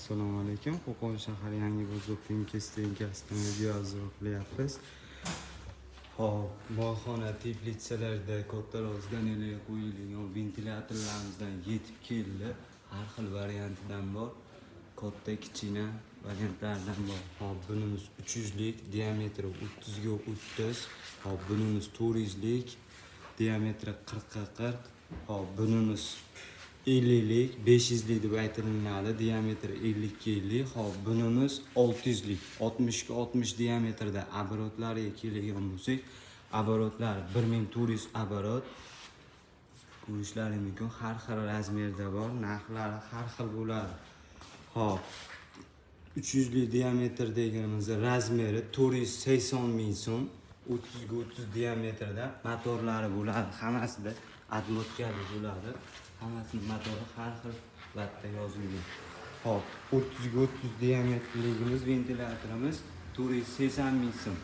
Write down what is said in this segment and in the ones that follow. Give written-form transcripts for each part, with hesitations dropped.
Assalomu alaykum. Qo'qon shahar yangi bozor tenkasidan video yozib qilyapmiz. Hop, molxona teplitsalarda katta rozdan qo'yilgan ventilyatorlarimizdan yetib keldi. Har xil variantidan bor. Katta, kichkina variantlardan bor. Hop, bunimiz 300 lik, diametri 30 ga 30. Hop, bunimiz 400 lik, diametri 40 ga 40. Hop, bunimiz 50 lik, 500 lik deb aytilinadi, diametri 50 ga 50. Hop, bunimiz 600 lik, 60 ga 60 diametrda оборотлariga keladigan bo'lsak, оборотлari 1400 оборот. Ko'rishlaringiz mumkin, har xil razmerda bor, narxlari har xil bo'ladi. Hop, 300 lik diametr deganimiz razmeri 480 ming so'm, 30 ga 30 diametrda motorlari bo'ladi, hammasida atmotkali bo'ladi. Hammasini motori har xil vatda yozilgan. Hop, 30 ga 30 diametrligimiz ventilyatorimiz 480 ming so'm.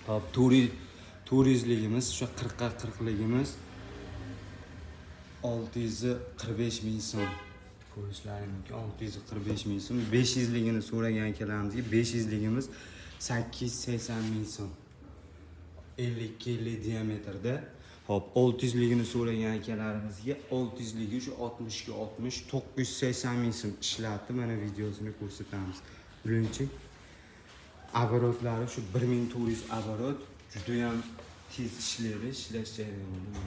Hop, 400 ligimiz, o'sha 40 ga 40 ligimiz 645 ming so'm. Ko'rishlaringiz mumkin, 645 ming so'm. 500 ligini so'ragan akalarimizga 500 ligimiz 880 ming so'm. 50 ga 50 diametrda. Hop, 600 ligini so'ragan akalarimizga 600 ligi shu 60 ga 60 980 ming so'm ishlatdi. Mana videosini ko'rsatamiz. Birinchi oborotlari shu 1400 oborot, juda ham tez ishlaydi, ishlash jarayonida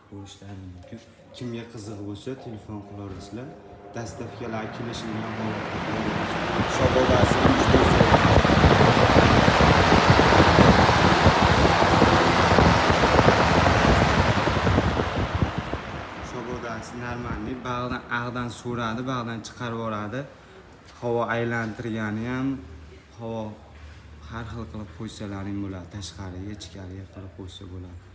ko'rishlaringiz mumkin. Kimga qiziq bo'lsa, telefon qila olasizlar. Dastavkalar kelishilgan holatda shododasini normalniy bag'dan so'radi, bag'dan chiqarib yuboradi. Havo aylantirgani ham, havo har xil qilib qo'ysalaring bo'ladi, tashqariga, ichkariga qilib qo'ysa bo'ladi.